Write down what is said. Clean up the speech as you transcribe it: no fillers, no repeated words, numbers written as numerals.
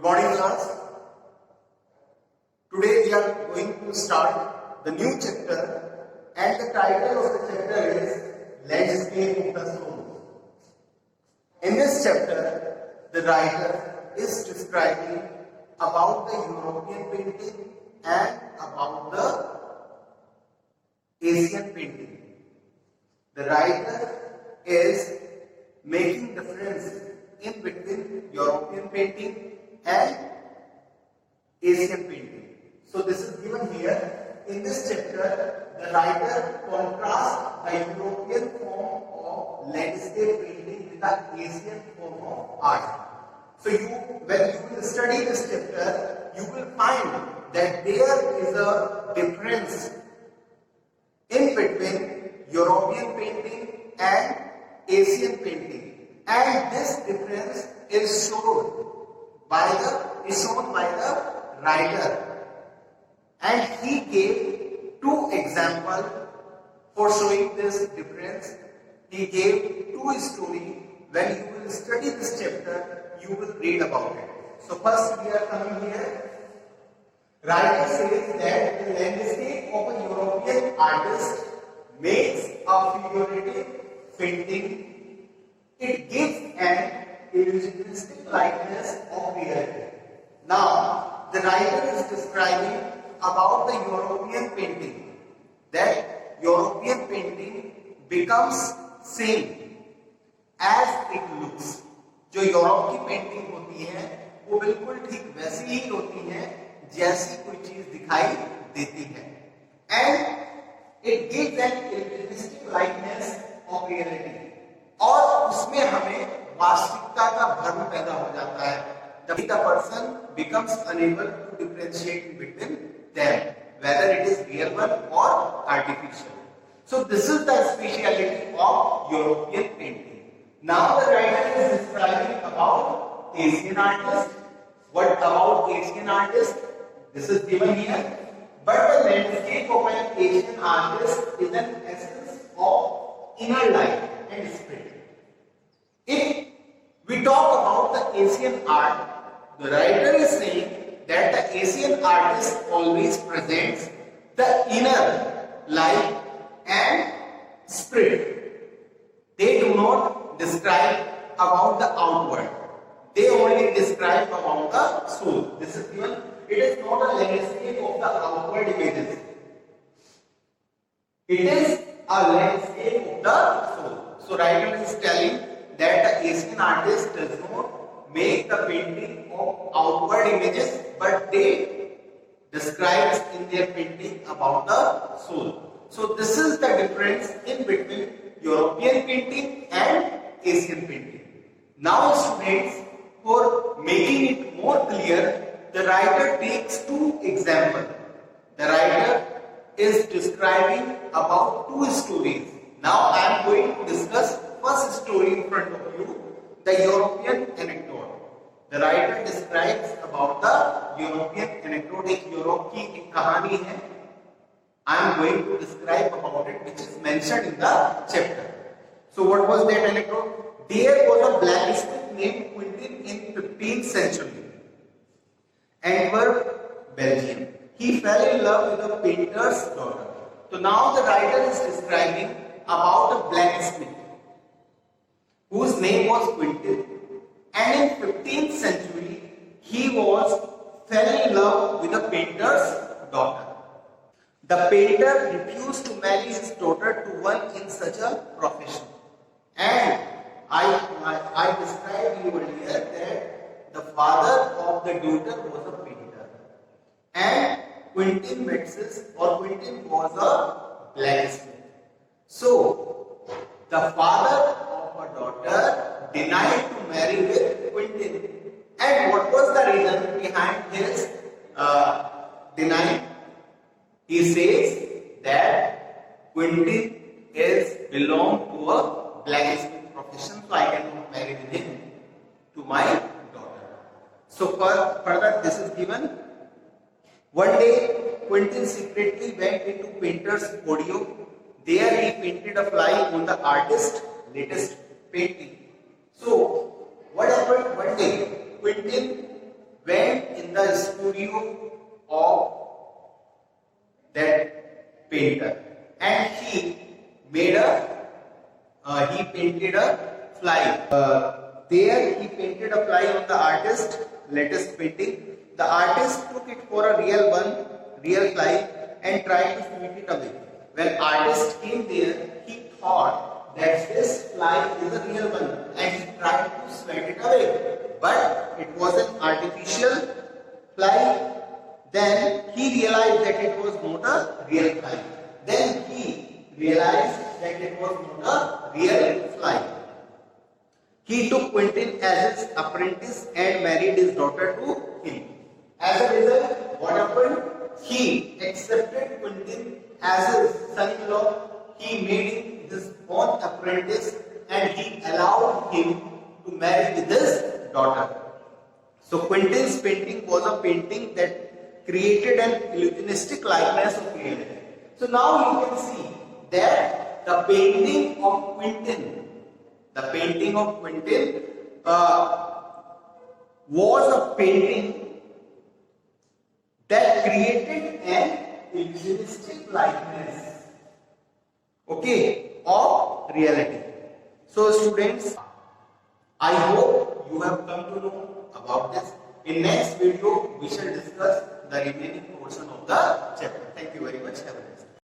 morning class. Today we are going to start the new chapter and the title of the chapter is Landscape of the Soul. In this chapter, the writer is describing about the European painting and about the Asian painting. The writer is making difference in between European painting and Asian painting. So this is given here. In this chapter, the writer contrasts the European form of landscape painting with the Asian form of art. So when you will study this chapter, you will find that there is a difference in between European painting and Asian painting. And this difference is shown by the writer, and he gave two examples for showing this difference. He gave two stories. When you will study this chapter, you will read about it. So first we are coming here. Writer says that the landscape of a European artist makes a figurative painting. It gives an illusionistic likeness of reality. Now, the writer is describing about the European painting. That European painting becomes same as it looks. जो Europe की painting होती है वो बिल्कुल ठीक वैसी ही होती है जैसी कोई चीज दिखाई देती है. And it gives an illusionistic likeness of reality. और उसमें हमें वास्तविकता का भ्रम पैदा हो जाता है. The person becomes unable to differentiate between them, whether it is real one or artificial. So this is the speciality of European painting. Now the writer is describing about Asian artist. What about Asian artist? This is given here. But the landscape of an Asian artist is an essence of inner life and spirit. If we talk about the Asian art, the writer is saying that the Asian artist always presents the inner life and spirit. They do not describe about the outward. They only describe about the soul. This is given. It is not a landscape of the outward images. It is a landscape of the soul. So writer is telling that the Asian artist does not make the painting of outward images, but they describe in their painting about the soul. So this is the difference in between European painting and Asian painting. Now students, for making it more clear, the writer takes two examples. The writer is describing about two stories. Now I am going to discuss first story in front of you, the European anecdote. The writer describes about the European anecdote. एक Europe की एक कहानी है. I am going to describe about it, which is mentioned in the chapter. So what was that anecdote? There was a blacksmith named Quentin in 15th century, Antwerp, Belgium. He fell in love with a painter's daughter. So now the writer is describing about a blacksmith whose name was Quentin, and in 15th century he fell in love with a painter's daughter. The painter refused to marry his daughter to one in such a profession. And I described you earlier that the father of the daughter was a painter, and Quentin was a blacksmith. So the father of a daughter denied to marry with Quentin. And what was the reason behind his denying? He says that Quentin belongs to a blacksmith profession, so I cannot marry with him to my daughter. So further this is given. One day Quentin secretly went into painter's studio. There he painted a fly on the artist's latest painting. So what happened one day? Quentin went in the studio of that painter and he made he painted a fly. There he painted a fly on the artist's latest painting. The artist took it for a real fly and tried to sweep it away. When artist came there, he thought that this fly is a real one and he tried to sweep it away. But it was an artificial fly. Then he realized that it was not a real fly. Then he realized that it was not a real fly. He took Quentin as his apprentice and married his daughter to him. As a result, what happened? He accepted Quentin as his son-in-law. He made him his own apprentice and he allowed him to marry with his daughter. So Quentin's painting was a painting that created an illusionistic likeness of reality. So now you can see that the painting of Quentin was a painting that created an illusionistic likeness, okay, of reality. So students, I hope you have come to know about this. In next video, we shall discuss the remaining portion of the chapter. Thank you very much. Have a nice day.